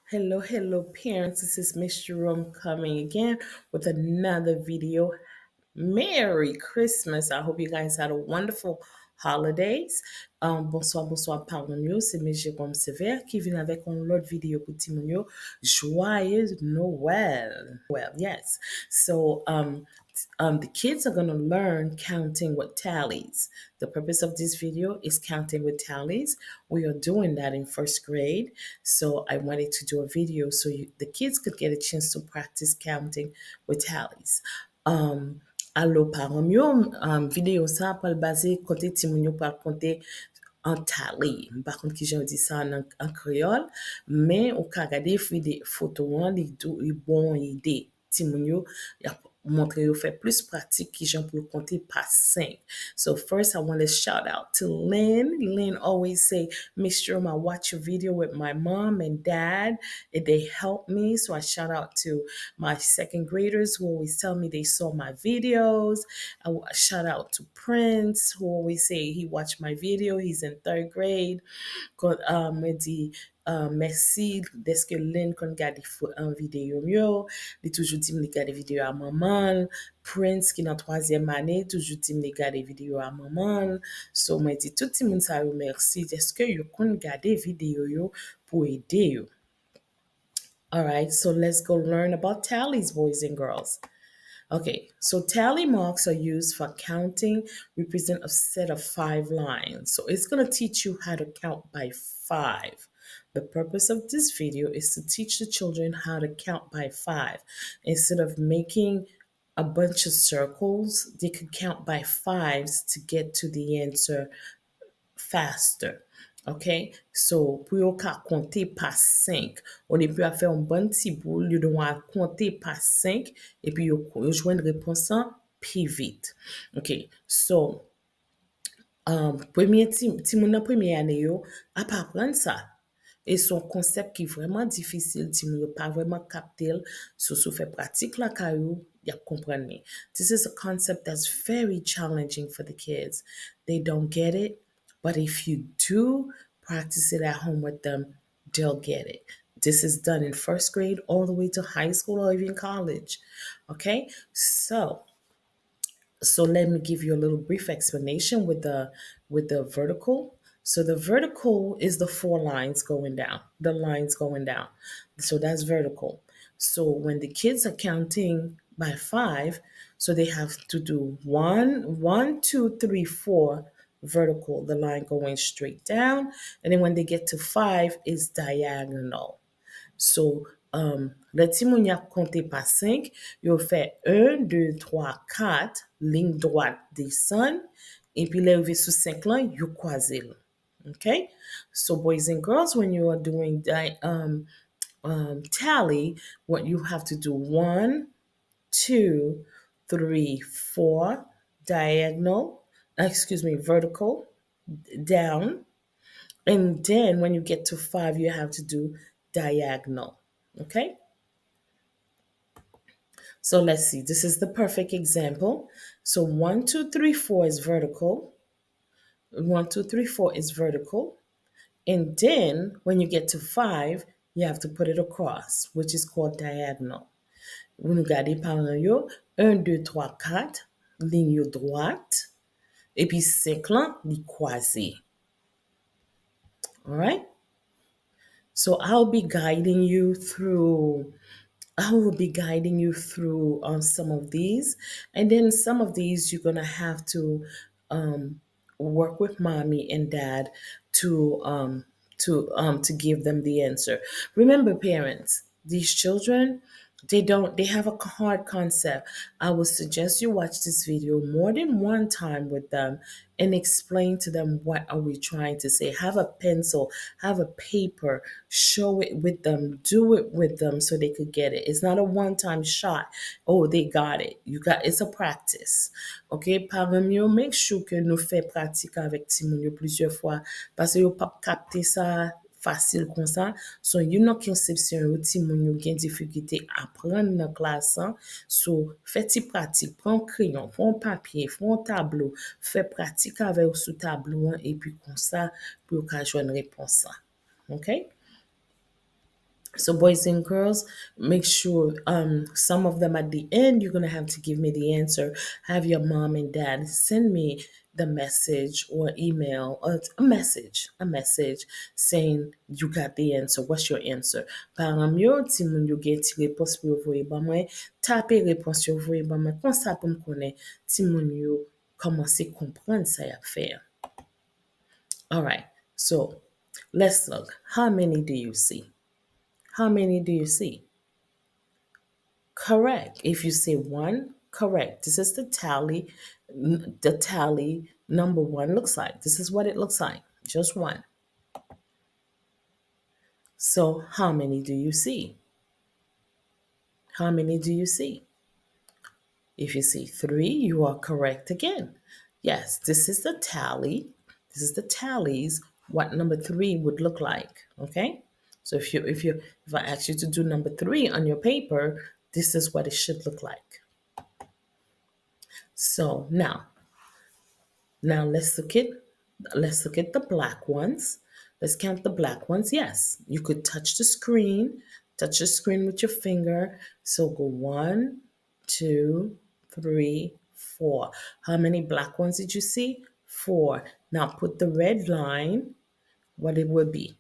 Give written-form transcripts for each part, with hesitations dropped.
Hello, hello, parents. This is Miss Jerome coming again with another video. Merry Christmas. I hope you guys had a wonderful holidays. Bonsoir, bonsoir, pardon yo. C'est Mrs.Jerome-Severe qui vient avec une autre vidéo pour Timonio. Joyeux Noël. Well, yes. The kids are going to learn counting with tallies. The purpose of this video is counting with tallies. We are doing that in first grade. So I wanted to do a video so the kids could get a chance to practice counting with tallies. Allo parents yo, vidéo sa pral base kote ti moun yo pral konte en tali. Par contre, ki jan di sa en créole, mais ou ka gade photo an, li bon ide. Ti moun yo, montre yo fait plus pratique qui j'en pour compter par 5. So first I want to shout out to Lynn. Lynn always say, Miss Jerome, I watch your video with my mom and dad and they help me. So I shout out to my second graders who always tell me they saw my videos. I shout out to Prince who always say he watched my video. He's in third grade. Me di merci deske Lynn kon gade video yo. Li toujou di m li gade video a maman. Prince ki nan 3e ane toujou di m li gade video a maman. So mwen di tout ti moun sa yo merci deske yo kon gade video yo pou ede yo. Alright, so let's go learn about tallies, boys and girls. Okay, so tally marks are used for counting, represent a set of 5 lines. So it's going to teach you how to count by 5. The purpose of this video is to teach the children how to count by 5. Instead of making a bunch of circles, they could count by 5s to get to the answer faster. OK? So, pour yo ka compter par 5, on est plus à faire un bon petit boule, yo doit compter par 5 et puis yo joindre réponse plus vite. OK? So, premier ti moun nan première année yo, a pas apprendre ça. Et son concept qui est vraiment difficile, ti moun yo pas vraiment capter, so fait pratique la kayou, y a comprendre. This is a concept that's very challenging for the kids. They don't get it. But if you do practice it at home with them, they'll get it. This is done in first grade all the way to high school or even college. Okay? So let me give you a little brief explanation with the vertical. So the vertical is the 4 lines going down, the lines going down. So that's vertical. So when the kids are counting by 5, so they have to do 1, 2, 3, 4 vertical, the line going straight down. And then when they get to 5, it's diagonal. So, le ti moun y a compté par 5, yo fait 1, 2, 3, 4, ligne droite descend, et puis levé sous 5 lan, you croise. Okay? So, boys and girls, when you are doing tally, what you have to do 1, 2, 3, 4, diagonal, vertical, down. And then when you get to 5, you have to do diagonal. Okay? So let's see. This is the perfect example. So 1, 2, 3, 4 is vertical. 1, 2, 3, 4 is vertical. And then when you get to 5, you have to put it across, which is called diagonal. Vous nous gardez par yo, 1, 2, 3, 4, ligne droite, et puis 5 lan, li croisé. All right? So I will be guiding you through some of these, and then some of these you're gonna have to work with mommy and dad to give them the answer. Remember, parents, these children, they have a hard concept. I would suggest you watch this video more than one time with them and explain to them what are we trying to say. Have a pencil, have a paper, show it with them, do it with them so they could get it. It's not a one-time shot. Oh, they got it. It's a practice. OK? Parents yo, make sure que nous fait pratique avec ti moun yo plusieurs fois parce que yo pas capter ça facile comme ça. So, you know conception yo ti moun yo gen difficulté apprendre dans classe. So, fais ti pratique, prends crayon, prends papier, prends tableau, fais pratique avec sous tableau et puis comme ça pour ka joindre réponse. OK? So, boys and girls, make sure some of them at the end, you're going to have to give me the answer. Have your mom and dad send me the message or email or a message saying you got the answer. What's your answer? Par yo, ti moun yo gen ti repons pou yo voye ba mwen, tape repons yo voye ba mwen, kon sa pou m konen ti moun yo komanse kompren sa yap fe. All right, so let's look. How many do you see? How many do you see? Correct. If you say one, correct. This is the tally. The tally number one looks like. This is what it looks like. Just one. So, how many do you see? How many do you see? If you see three, you are correct again. Yes, this is the tally. This is the tallies. What number three would look like. Okay. So if I ask you to do number three on your paper, this is what it should look like. So now let's look at the black ones. Let's count the black ones. Yes, you could touch the screen. Touch the screen with your finger. So go 1, 2, 3, 4. How many black ones did you see? 4. Now put the red line, what it would be.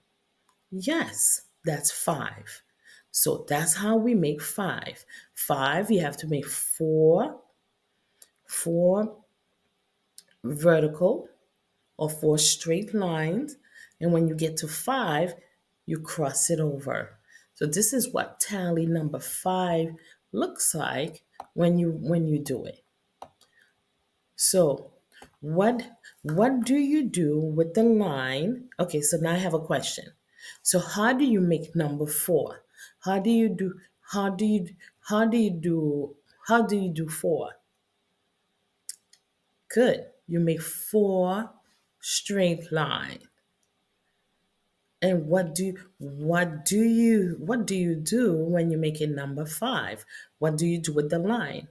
Yes, that's 5. So that's how we make 5. 5, you have to make four vertical or 4 straight lines. And when you get to 5, you cross it over. So this is what tally number 5 looks like when you do it. So what do you do with the line? Okay, so now I have a question. So how do you make number 4? How do you do how do you how do you do how do you do 4? Good. You make 4 straight lines. And what do you do when you make it number 5? What do you do with the line?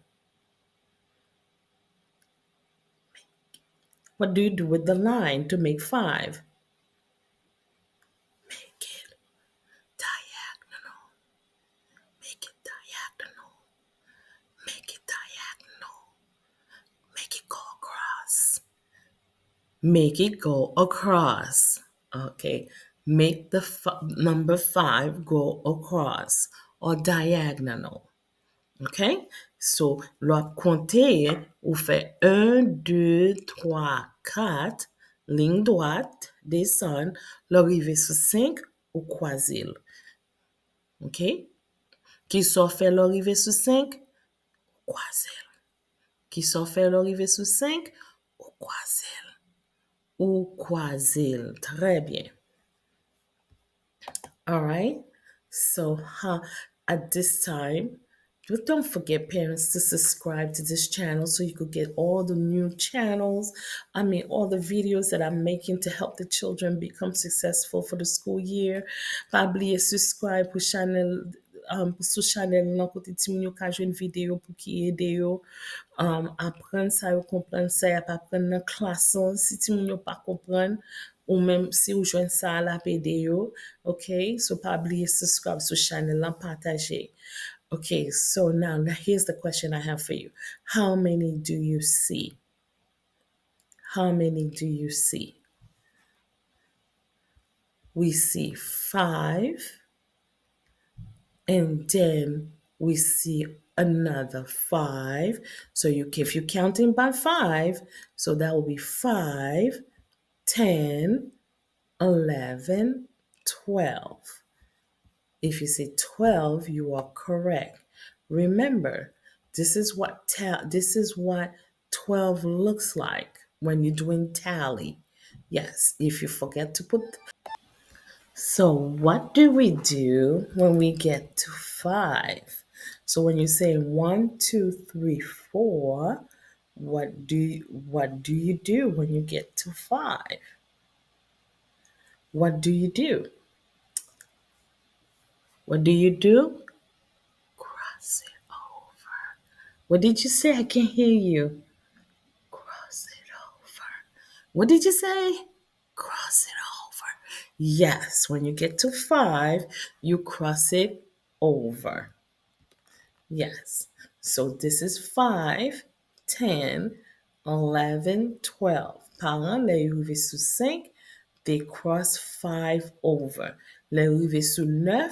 What do you do with the line to make 5? Make it diagonal. Make it diagonal. Make it diagonal. Make it go across. Make it go across. Okay. Make the number 5 go across or diagonal. OK? So, l'op konte, ou fait 1, 2, 3, 4, ligne droite, descend, l'arrivé sur 5, ou croisil. OK? Qui so fait l'arrivé sur 5? Croisil. Qui so fait l'arrivé sur 5? Ou croisil. Ou croisil. Très bien. All right. So, at this time, don't forget, parents, to subscribe to this channel so you could get all the new channels. All the videos that I'm making to help the children become successful for the school year. Pa oubliye subscribe pour channel. Sou chanel nan kote ti moun yo ka jwen video pou ki ede yo apren sa yo kompren sa ya pa apren nan klason si ti moun yo pa kompren ou même si ou jwen sa la pe ede yo. Okay, so pa oubliye subscribe sou chanel lan, partager. Okay, so now here's the question I have for you. How many do you see? How many do you see? We see 5. And then we see another 5. So if you're counting by 5, so that will be 5, 10, 11, 12. If you say 12, you are correct. Remember, this is what 12 looks like when you're doing tally. Yes, if you forget to put. So, what do we do when we get to 5? So, when you say 1, 2, 3, 4, what do you do when you get to 5? What do you do? What do you do? Cross it over. What did you say? I can't hear you. Cross it over. What did you say? Cross it over. Yes, when you get to 5, you cross it over. Yes. So this is 5, 10, 11, 12. Parents, les arrivés sous 5, they cross 5 over. Les arrivés sous 9,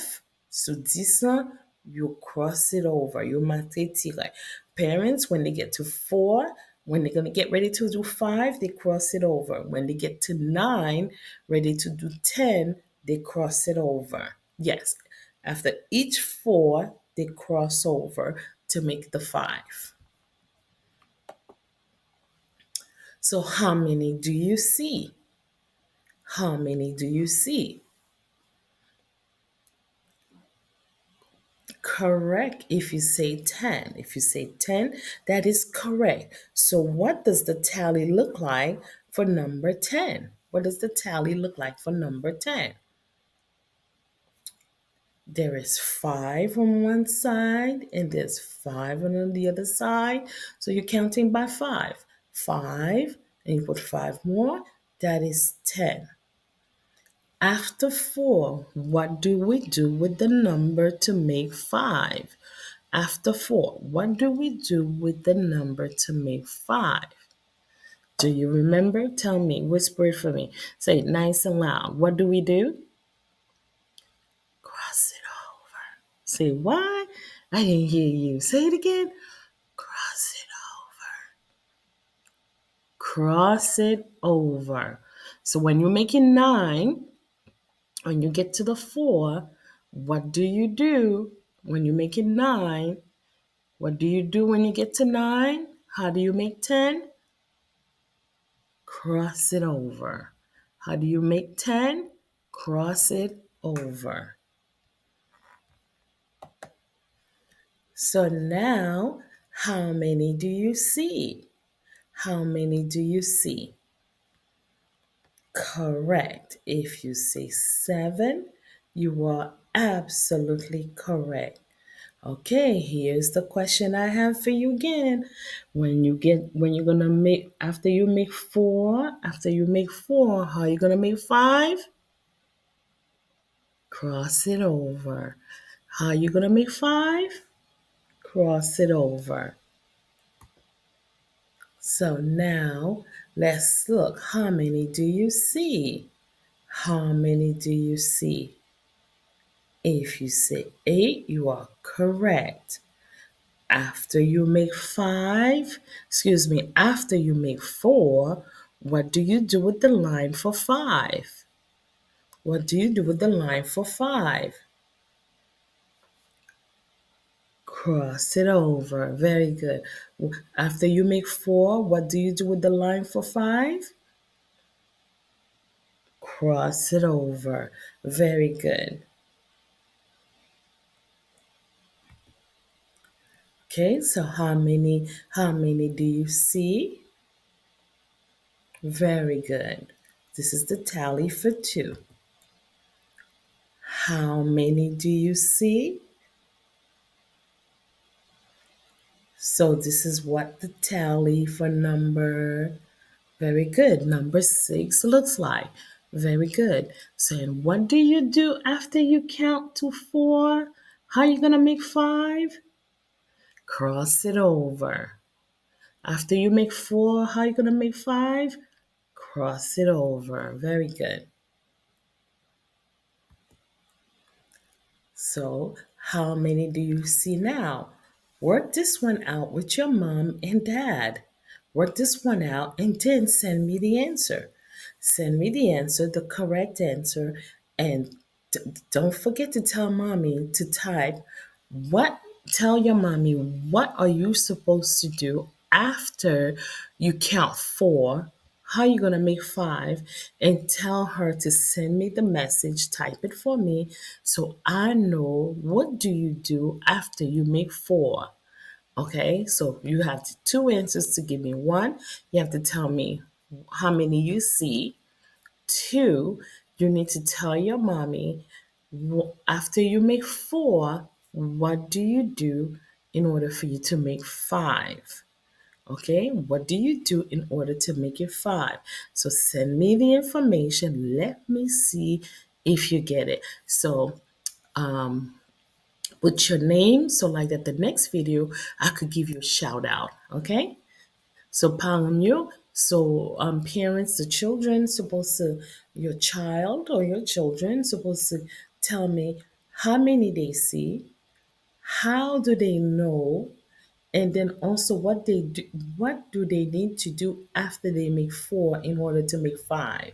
sous 10 ans, you cross it over. You mate tirer. Parents, when they get to 4, when they're going to get ready to do 5, they cross it over. When they get to 9, ready to do 10, they cross it over. Yes. After each 4, they cross over to make the 5. So how many do you see? How many do you see? Correct. If you say 10, if you say 10, that is correct. So what does the tally look like for number 10? What does the tally look like for number 10? There is 5 on one side and there's 5 on the other side. So you're counting by 5. 5, and you put 5 more, that is 10. After 4, what do we do with the number to make 5? After 4, what do we do with the number to make 5? Do you remember? Tell me, whisper it for me. Say it nice and loud. What do we do? Cross it over. Say what? I didn't hear you. Say it again. Cross it over. Cross it over. So when you're making 9, when you get to the 4, what do you do when you're making 9? What do you do when you get to 9? How do you make 10? Cross it over. How do you make 10? Cross it over. So now, how many do you see? How many do you see? Correct. If you say 7, you are absolutely correct. Okay, here's the question I have for you again. When you're gonna make after you make 4, how you gonna make 5? Cross it over. How you gonna make 5? Cross it over. So now let's look. How many do you see? How many do you see? If you say 8, you are correct. After you make 5, after you make 4, what do you do with the line for 5? What do you do with the line for 5? Cross it over. Very good. After you make 4, what do you do with the line for 5? Cross it over. Very good. Okay, so how many do you see? Very good. This is the tally for 2. How many do you see? So this is what the tally for very good, number 6 looks like. Very good. So and what do you do after you count to 4? How are you going to make 5? Cross it over. After you make 4, how are you going to make 5? Cross it over. Very good. So, how many do you see now? Work this one out with your mom and dad. Work this one out and then send me the answer. Send me the answer, the correct answer, and don't forget to tell mommy to type what tell your mommy what are you supposed to do after you count 4, how you going to make 5, and tell her to send me the message, type it for me so I know what do you do after you make 4. Okay, so you have 2 answers to give me. One, you have to tell me how many you see. 2, you need to tell your mommy after you make 4, what do you do in order for you to make 5? Okay, what do you do in order to make it 5? So send me the information. Let me see if you get it. So put your name so like that the next video I could give you a shout out. Okay, so Pangyo, so parents, the children supposed to, your child or your children supposed to tell me how many they see, how do they know, and then also what do they need to do after they make 4 in order to make 5.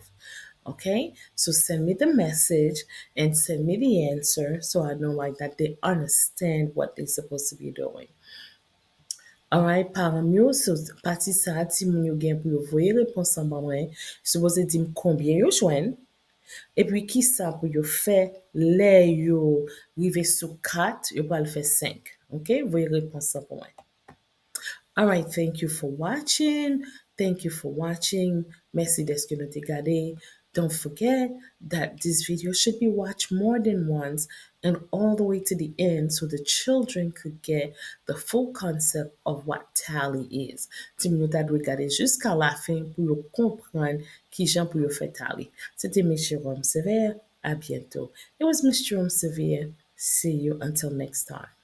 Okay, so send me the message and send me the answer so I know like that they understand what they're supposed to be doing. Alright, param so pati sa ti moun yo gen pou yo voye repons an ba mwen, suppose di m konbyen yo jwen, e pi ki sa pou yo fe le yo rive sou 4, yo pal fe 5. Ok, voye repons an ba mwen. All right, thank you for watching. Thank you for watching. Merci d'être gade. Don't forget that this video should be watched more than once and all the way to the end so the children could get the full concept of what tally is. Ti moun yo ta dwe gade jusqu'à la fin pou yo kompran ki jan pou yo fe tally. C'était Miss Jerome-Severe. À bientôt. It was Miss Jerome-Severe. See you until next time.